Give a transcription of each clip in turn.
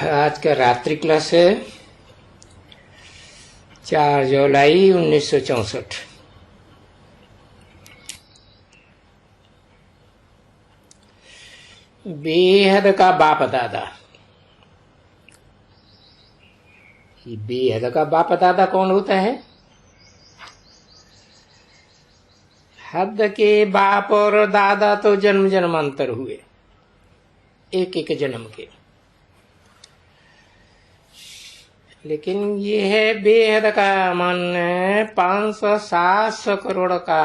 आज का रात्रि क्लास है 4 जुलाई 1964। बेहद का बाप दादा। ये बेहद का बाप दादा कौन होता है? हद के बाप और दादा तो जन्म जन्मांतर हुए, एक एक जन्म के। लेकिन ये है बेहद का मन 500-700 करोड़ का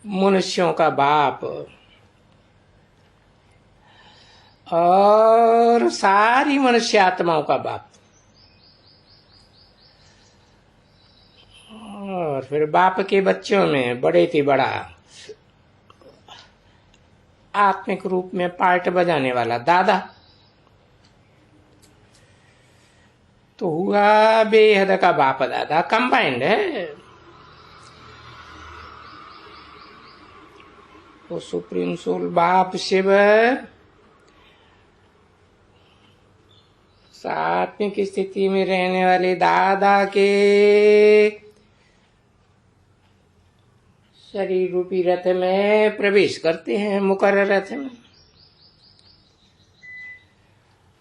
मनुष्यों का बाप और सारी मनुष्य आत्माओं का बाप। और फिर बाप के बच्चों में बड़े से बड़ा आत्मिक रूप में पार्ट बजाने वाला दादा। तो हुआ बेहद का बाप दादा, कंबाइंड है। वो सुप्रीम सोल बाप शिव आत्मिक स्थिति में रहने वाले दादा के शरीर रूपी रथ में प्रवेश करते हैं, मुकर्रर रथ में।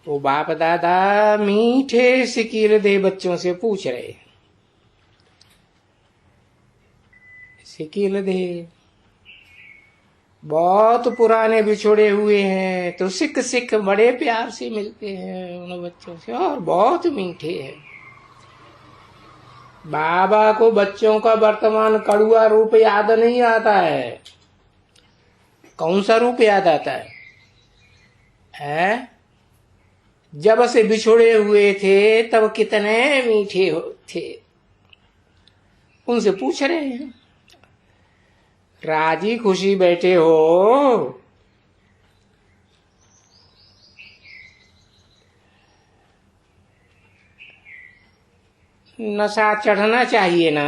वो बाप दादा मीठे सिकील दे बच्चों से पूछ रहे, सिकील दे बहुत पुराने बिछोड़े हुए हैं, तो सिक सिक बड़े प्यार से मिलते हैं उन बच्चों से और बहुत मीठे हैं। बाबा को बच्चों का वर्तमान कड़ुआ रूप याद नहीं आता है। कौन सा रूप याद आता है? जब से बिछोड़े हुए थे तब कितने मीठे थे, उनसे पूछ रहे हैं। राजी खुशी बैठे हो, नशा चढ़ना चाहिए ना।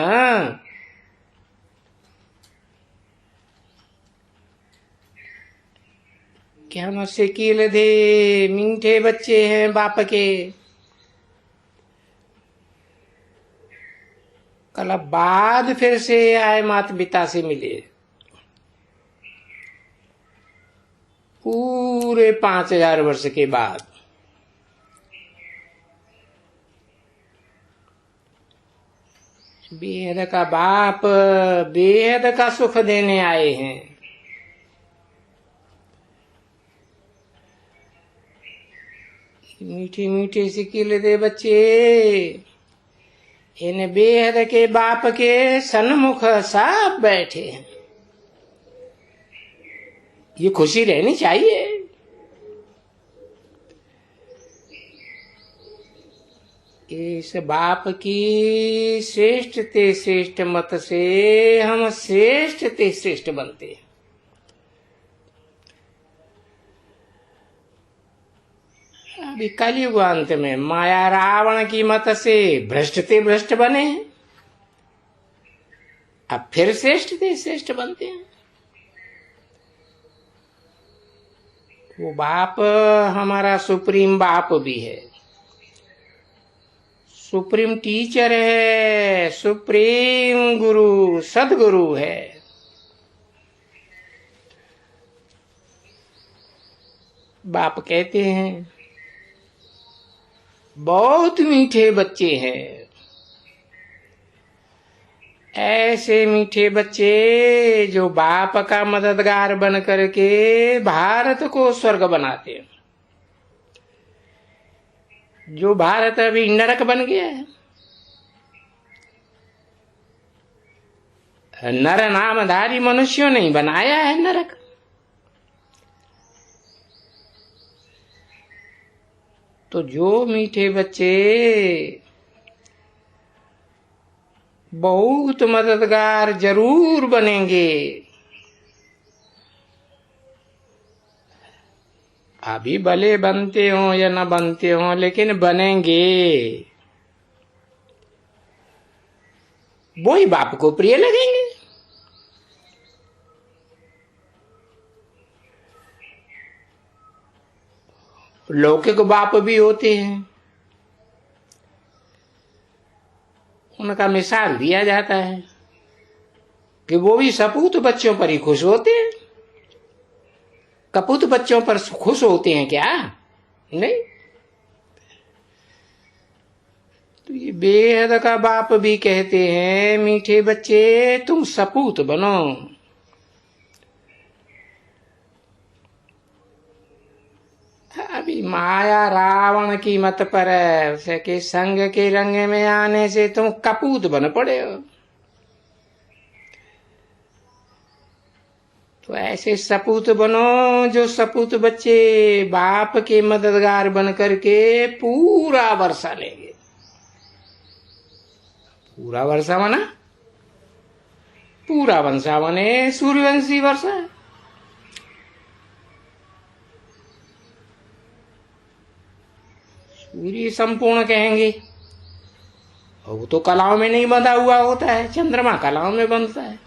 क्या हम शकील दे मीठे बच्चे हैं बाप के। कल बाद फिर से आए माता पिता से मिले, पूरे 5000 वर्ष के बाद। बेहद का बाप बेहद का सुख देने आए हैं। मीठे मीठे सिकील दे बच्चे इन बेहद के बाप के सन्मुख सब बैठे हैं। ये खुशी रहनी चाहिए। इस बाप की श्रेष्ठ ते श्रेष्ठ मत से हम श्रेष्ठ ते श्रेष्ठ बनते हैं। अभी कलयुग अंत में माया रावण की मत से भ्रष्ट ते भ्रष्ट बने, अब फिर श्रेष्ठ ते श्रेष्ठ बनते हैं। वो बाप हमारा सुप्रीम बाप भी है, सुप्रीम टीचर है, सुप्रीम गुरु सदगुरु है। बाप कहते हैं बहुत मीठे बच्चे हैं। ऐसे मीठे बच्चे जो बाप का मददगार बन करके भारत को स्वर्ग बनाते हैं। जो भारत अभी नरक बन गया है, नर नामधारी मनुष्यों ने बनाया है नरक। तो जो मीठे बच्चे बहुत मददगार जरूर बनेंगे, अभी भले बनते हो या न बनते हो लेकिन बनेंगे, वो ही बाप को प्रिय लगेंगे। लौकिक बाप भी होते हैं, उनका मिसाल दिया जाता है कि वो भी सपूत बच्चों पर ही खुश होते हैं। कपूत बच्चों पर खुश होते हैं क्या? नहीं। तो ये बेहद का बाप भी कहते हैं, मीठे बच्चे तुम सपूत बनो। अभी माया रावण की मत पर है, उसे के संग के रंग में आने से तुम कपूत बन पड़े हो। तो ऐसे सपूत बनो जो सपूत बच्चे बाप के मददगार बन करके पूरा वर्षा लेंगे। पूरा वर्षा बना, पूरा वंशा बने सूर्यवंशी वर्षा। सूर्य संपूर्ण कहेंगे, और वो तो कलाओं में नहीं बंधा हुआ होता है, चंद्रमा कलाओं में बंधता है।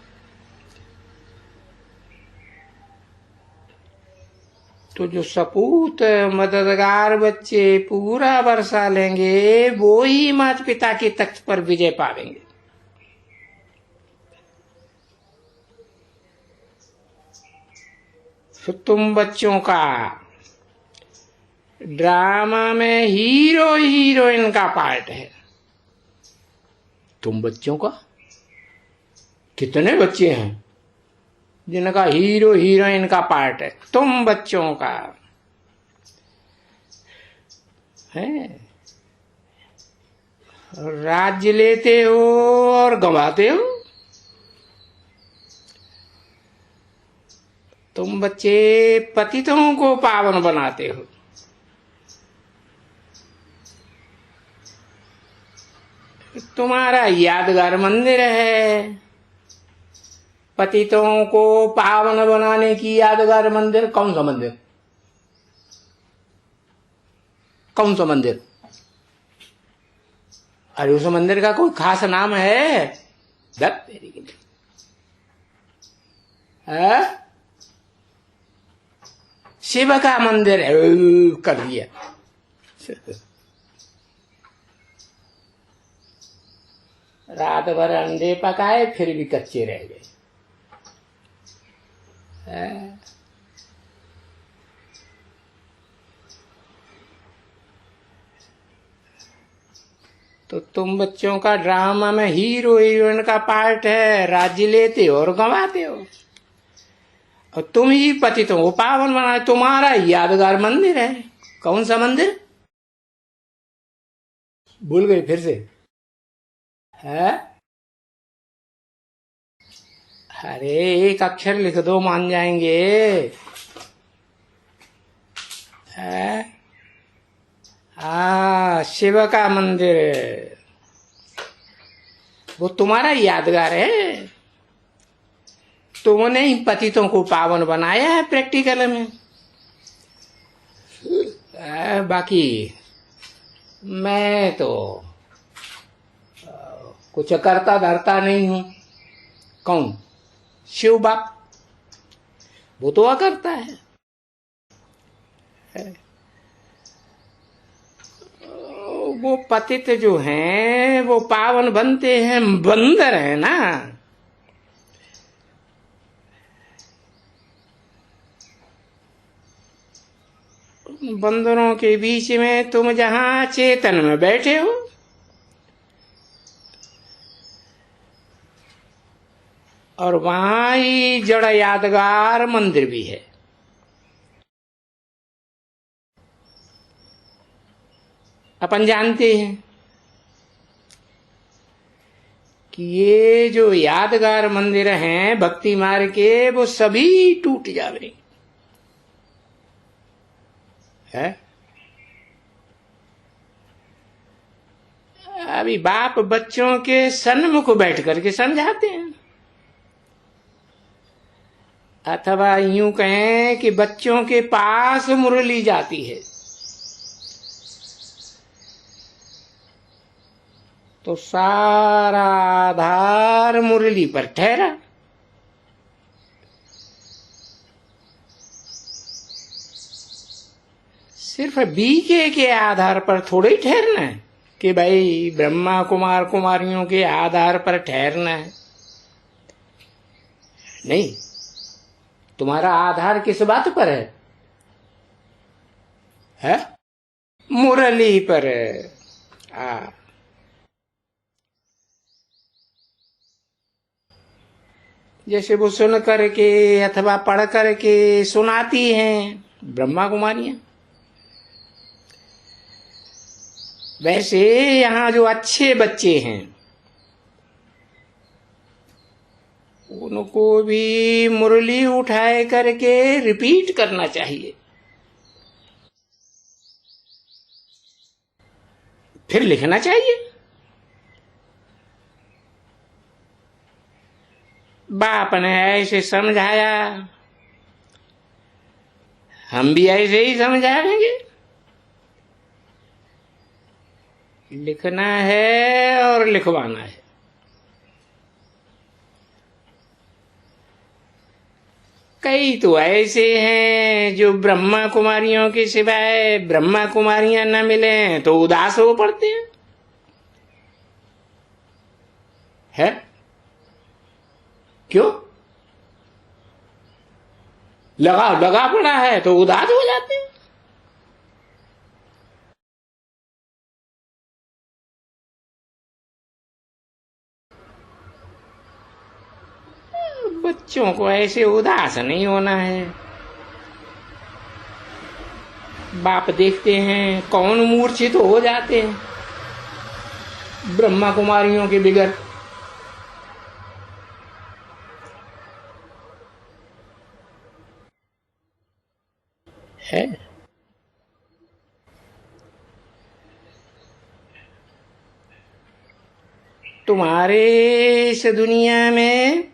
तो जो सपूत मददगार बच्चे पूरा वर्षा लेंगे, वो ही माता पिता के तख्त पर विजय पावेंगे। तो तुम बच्चों का ड्रामा में हीरो हीरोइन का पार्ट है। तुम बच्चों का कितने बच्चे हैं जिनका हीरो हीरोइन का पार्ट है? तुम बच्चों का है। राज्य लेते हो और गंवाते हो। तुम बच्चे पतितों को पावन बनाते हो। तुम्हारा यादगार मंदिर है। पतितों को पावन बनाने की यादगार मंदिर कौन सा मंदिर? कौन सा मंदिर? अरे उस मंदिर का कोई खास नाम है? दत्त है? शिव का मंदिर है। कर दिया। रात भर अंडे पकाए फिर भी कच्चे रह गए। तो तुम बच्चों का ड्रामा में हीरो हीरोइन का पार्ट है। राज्य लेते हो और गंवाते हो, और तुम ही पतितों को पावन बनाए। तुम्हारा यादगार मंदिर है। कौन सा मंदिर? भूल गए फिर से? है? अरे एक अक्षर लिख दो मान जाएंगे। है? शिव का मंदिर, वो तुम्हारा यादगार है। तुमने ही पतितों को पावन बनाया है प्रैक्टिकल में। बाकी मैं तो कुछ करता धरता नहीं हूं। कौन? शिव बाप, वो तो करता है। वो पतित जो हैं वो पावन बनते हैं। बंदर है ना, बंदरों के बीच में तुम जहां चेतन में बैठे हो, और वहां ही जड़ यादगार मंदिर भी है। अपन जानते हैं कि ये जो यादगार मंदिर हैं भक्ति मार्ग के, वो सभी टूट जावे है। अभी बाप बच्चों के सन्मुख बैठ करके समझाते हैं, अथवा यूं कहें कि बच्चों के पास मुरली जाती है तो सारा आधार मुरली पर ठहरा। सिर्फ बीके के आधार पर थोड़े ही ठहरना है कि भाई ब्रह्मा कुमार कुमारियों के आधार पर ठहरना है। नहीं, तुम्हारा आधार किस बात पर है? मुरली पर है। जैसे वो सुन करके अथवा पढ़ करके सुनाती हैं ब्रह्मा कुमारियां, वैसे यहाँ जो अच्छे बच्चे हैं उनको भी मुरली उठाए करके रिपीट करना चाहिए, फिर लिखना चाहिए। बाप ने ऐसे समझाया, हम भी ऐसे ही समझाएंगे। लिखना है और लिखवाना है। कई तो ऐसे हैं जो ब्रह्मा कुमारियों के सिवाय ब्रह्मा कुमारियां न मिले तो उदास हो पड़ते हैं। है क्यों? लगा पड़ा है तो उदास हो जाते हैं। बच्चों को ऐसे उदास नहीं होना है। बाप देखते हैं कौन मूर्छित हो जाते हैं ब्रह्मा कुमारियों के बिगड़। है तुम्हारे इस दुनिया में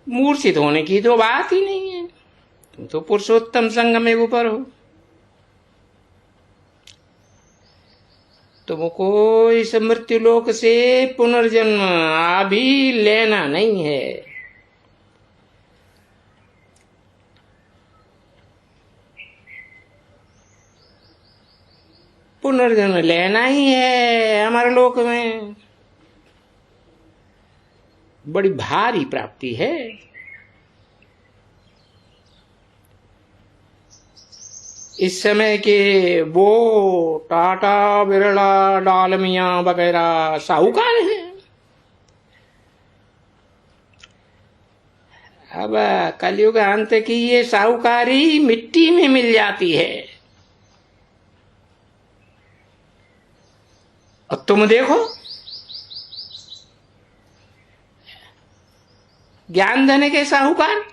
मूर्छित होने की तो बात ही नहीं है। तुम तो पुरुषोत्तम संघ में ऊपर हो। तुमको इस मृत्युलोक से पुनर्जन्म अभी लेना नहीं है। पुनर्जन्म लेना ही है। हमारे लोक में बड़ी भारी प्राप्ति है। इस समय के वो टाटा बिरला डालमिया वगैरह साहूकार हैं। अब कलयुग अंत की ये साहूकारी मिट्टी में मिल जाती है। और तुम देखो ज्ञान धन के साहूकार,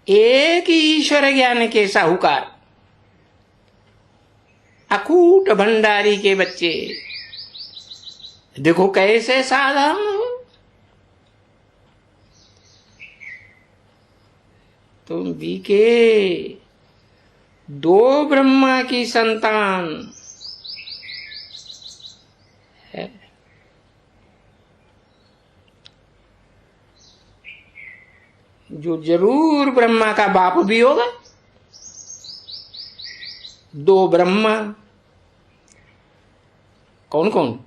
एक ईश्वर ज्ञान के साहूकार, अकूट भंडारी के बच्चे देखो कैसे साधारण हो। तुम भी के दो ब्रह्मा की संतान है। जो जरूर ब्रह्मा का बाप भी होगा। दो ब्रह्मा कौन कौन?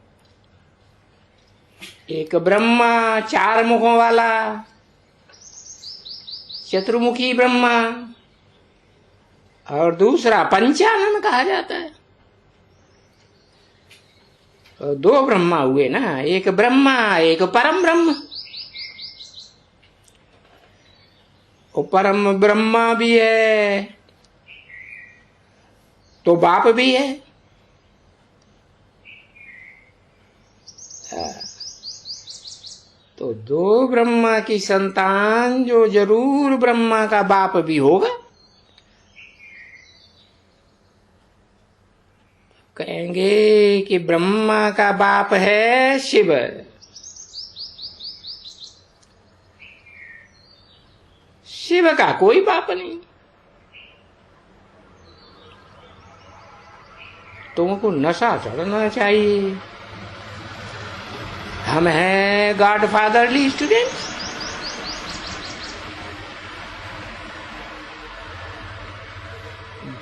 एक ब्रह्मा चार मुखों वाला चतुर्मुखी ब्रह्मा, और दूसरा पंचानन कहा जाता है। तो दो ब्रह्मा हुए ना, एक ब्रह्मा एक परम ब्रह्म। वो परम ब्रह्मा भी है तो बाप भी है। तो दो ब्रह्मा की संतान जो जरूर ब्रह्मा का बाप भी होगा। कहेंगे कि ब्रह्मा का बाप है शिव। शिव का कोई बाप नहीं। तुमको नशा चढ़ना चाहिए। हम हैं गॉडफादरली स्टूडेंट।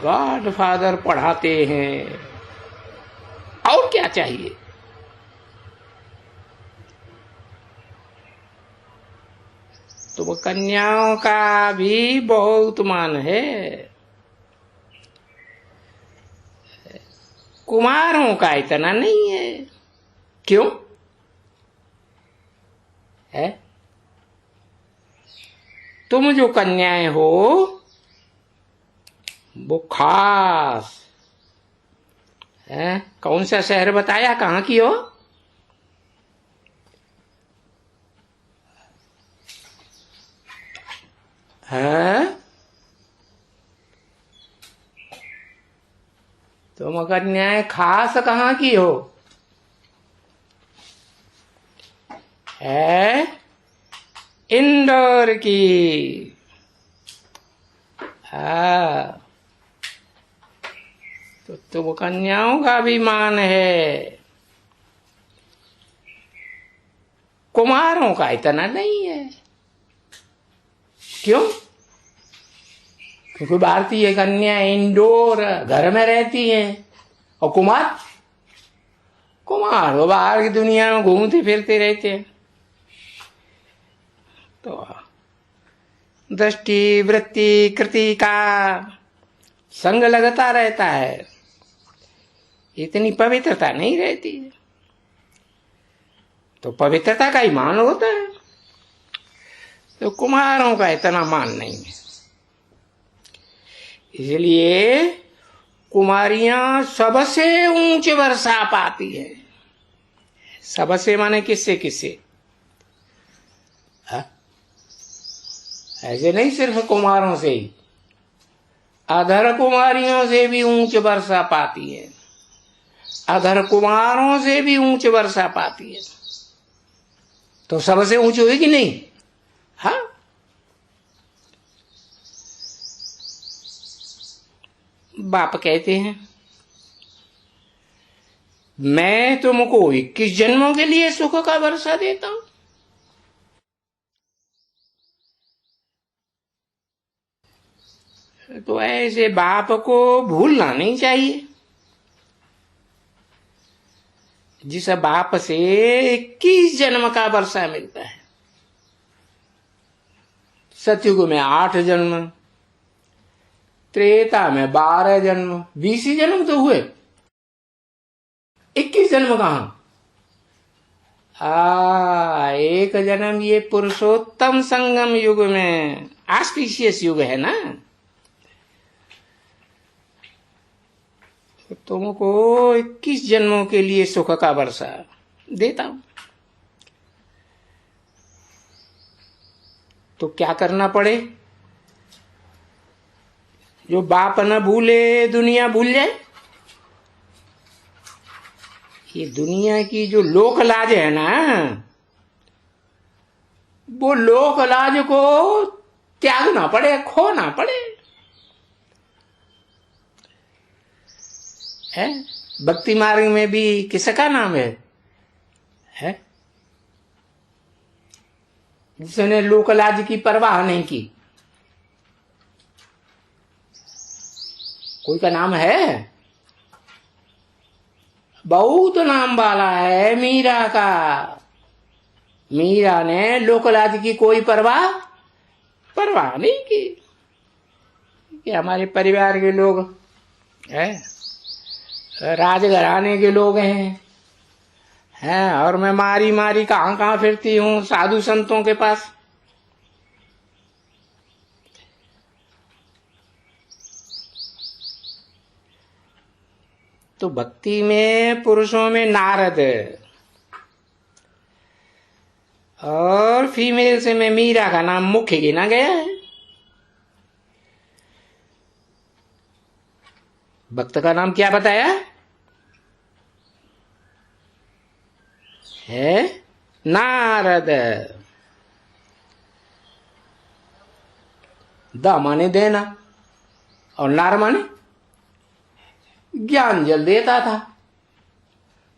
गॉड फादर पढ़ाते हैं, और क्या चाहिए। तो वो कन्याओं का भी बहुत मान है, कुमारों का इतना नहीं है। क्यों है? तुम जो कन्याएं हो वो खास है। कौन सा शहर बताया, कहाँ की हो? है तुम कन्याएं खास कहाँ की हो? है इंदौर की। हाँ, तो तुम कन्याओं का भी मान है, कुमारों का इतना नहीं है। क्यों? क्योंकि भारतीय कन्या इंडोर घर में रहती हैं, और कुमार वो बाहर की दुनिया में घूमते फिरते रहते हैं। तो दृष्टि वृत्ति कृति का संग लगता रहता है, इतनी पवित्रता नहीं रहती। तो पवित्रता का ही मान होता है, तो कुमारों का इतना मान नहीं है। इसलिए कुमारियां सबसे ऊंच वर्षा पाती है। सबसे माने किससे किससे? ऐसे नहीं सिर्फ कुमारों से ही, अधर कुमारियों से भी ऊंच वर्षा पाती है, अधर कुमारों से भी ऊंच वर्षा पाती है। तो सबसे ऊंची हुई कि नहीं? हाँ, बाप कहते हैं मैं तुमको 21 जन्मों के लिए सुख का वर्षा देता हूं। तो ऐसे बाप को भूलना नहीं चाहिए, जिस बाप से 21 जन्म का वर्षा मिलता है। सतयुग में 8 जन्म, त्रेता में 12 जन्म, 20 ही जन्म तो हुए, 21 जन्म कहां? एक जन्म ये पुरुषोत्तम संगम युग में, ऑस्पिशियस युग है ना। तुमको 21 जन्मों के लिए सुख का वर्षा देता हूं। तो क्या करना पड़े? जो बाप न भूले दुनिया भूल जाए। ये दुनिया की जो लोक लाज है ना, वो लोक लाज को त्यागना पड़े, खोना पड़े। है भक्ति मार्ग में भी किसका नाम है जिसने लोकलाज की परवाह नहीं की? कोई का नाम है? बहुत नाम वाला है मीरा का। मीरा ने लोकलाज की कोई परवाह नहीं की कि हमारे परिवार के लोग है, राजघराने के लोग हैं, और मैं मारी मारी कहां कहां फिरती हूं साधु संतों के पास। तो भक्ति में पुरुषों में नारद, और फीमेल से में मीरा का नाम मुख्य गिना गया है। भक्त का नाम क्या बताया है? नारद। द माने देना, और नार माने ज्ञान जल देता था,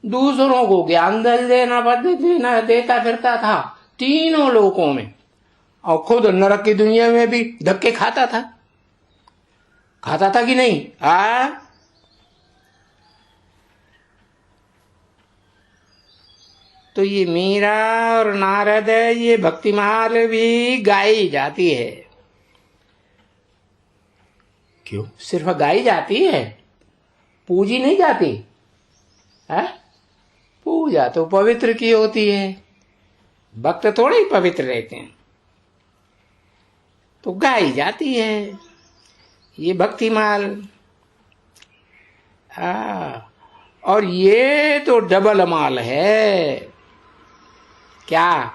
दूसरों को ज्ञान जल देता फिरता था तीनों लोकों में, और खुद नरक की दुनिया में भी धक्के खाता था। खाता था कि नहीं? तो ये मीरा और नारद, ये भक्तिमाल भी गाई जाती है। क्यों सिर्फ गाई जाती है, पूजी नहीं जाती है? पूजा तो पवित्र की होती है, भक्त थोड़े ही पवित्र रहते हैं, तो गाई जाती है ये भक्तिमाल। और ये तो डबल माल है। क्या?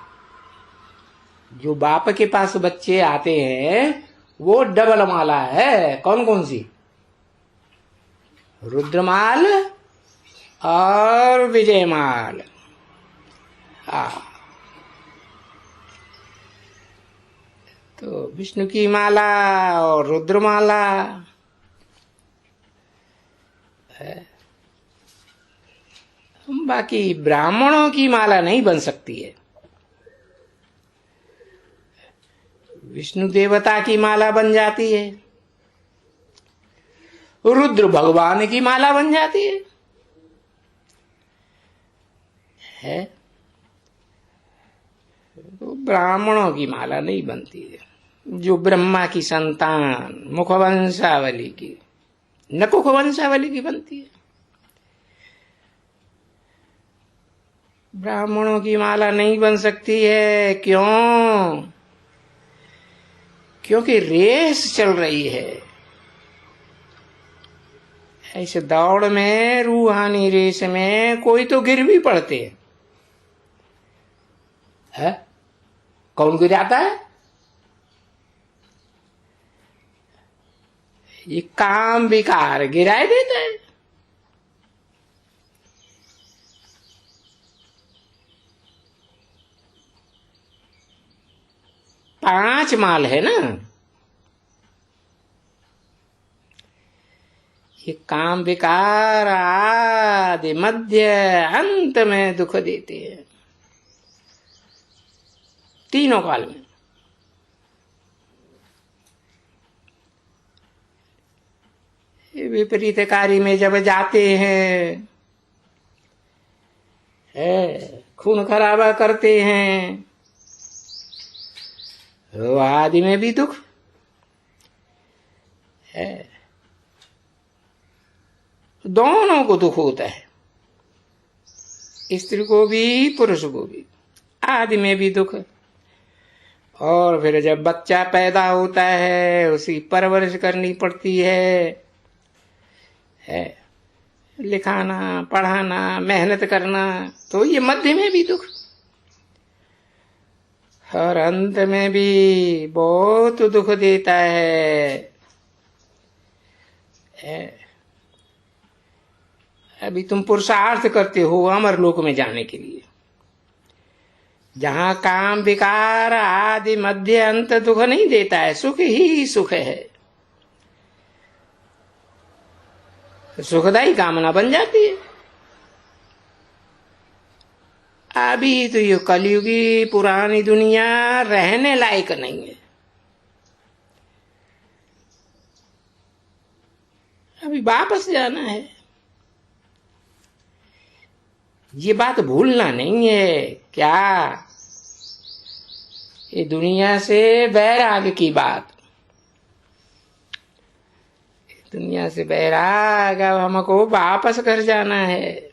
जो बाप के पास बच्चे आते हैं वो डबल माला है। कौन कौन सी? रुद्रमाल और विजयमाल। तो विष्णु की माला और रुद्रमाला है। बाकी ब्राह्मणों की माला नहीं बन सकती है। विष्णु देवता की माला बन जाती है, रुद्र भगवान की माला बन जाती है? तो ब्राह्मणों की माला नहीं बनती है। जो ब्रह्मा की संतान मुखवंशावली की, नकुख वंशावली की बनती है। ब्राह्मणों की माला नहीं बन सकती है। क्यों? क्योंकि रेस चल रही है। ऐसे दौड़ में, रूहानी रेस में कोई तो गिर भी पड़ते है? कौन गिर जाता है? ये काम विकार गिराए देता है। पांच माल है ना। ये काम विकार आदि मध्य अंत में दुख देते हैं, तीनों काल में। विपरीत कार्य में जब जाते हैं, खून खराबा करते हैं, तो आदि में भी दुख है। दोनों को दुख होता है, स्त्री को भी पुरुष को भी। आदि में भी दुख। और फिर जब बच्चा पैदा होता है, उसकी परवरिश करनी पड़ती है, लिखाना पढ़ाना मेहनत करना, तो ये मध्य में भी दुख और अंत में भी बहुत दुख देता है। अभी तुम पुरुषार्थ करते हो अमर लोक में जाने के लिए, जहां काम विकार आदि मध्य अंत दुख नहीं देता है, सुख ही सुख है। सुखदाई कामना बन जाती है। अभी तो ये कलयुगी पुरानी दुनिया रहने लायक नहीं है। अभी वापस जाना है। ये बात भूलना नहीं है। क्या? ये दुनिया से वैराग की बात, दुनिया से वैराग। अब हमको वापस घर जाना है।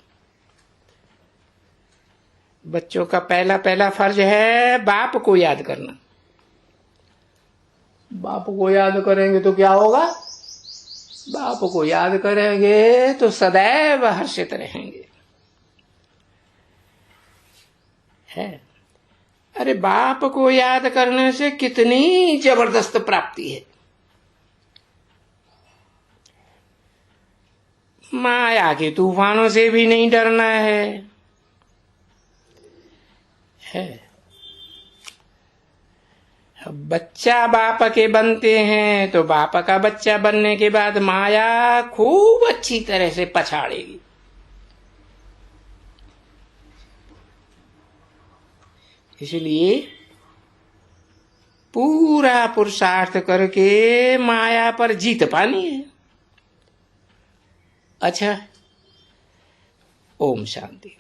बच्चों का पहला पहला फर्ज है बाप को याद करना। बाप को याद करेंगे तो क्या होगा? बाप को याद करेंगे तो सदैव हर्षित रहेंगे। है? अरे बाप को याद करने से कितनी जबरदस्त प्राप्ति है। माया के तूफानों से भी नहीं डरना है। बच्चा बाप के बनते हैं तो बाप का बच्चा बनने के बाद माया खूब अच्छी तरह से पछाड़ेगी। इसलिए पूरा पूरा पुरुषार्थ करके माया पर जीत पानी है। अच्छा, ओम शांति।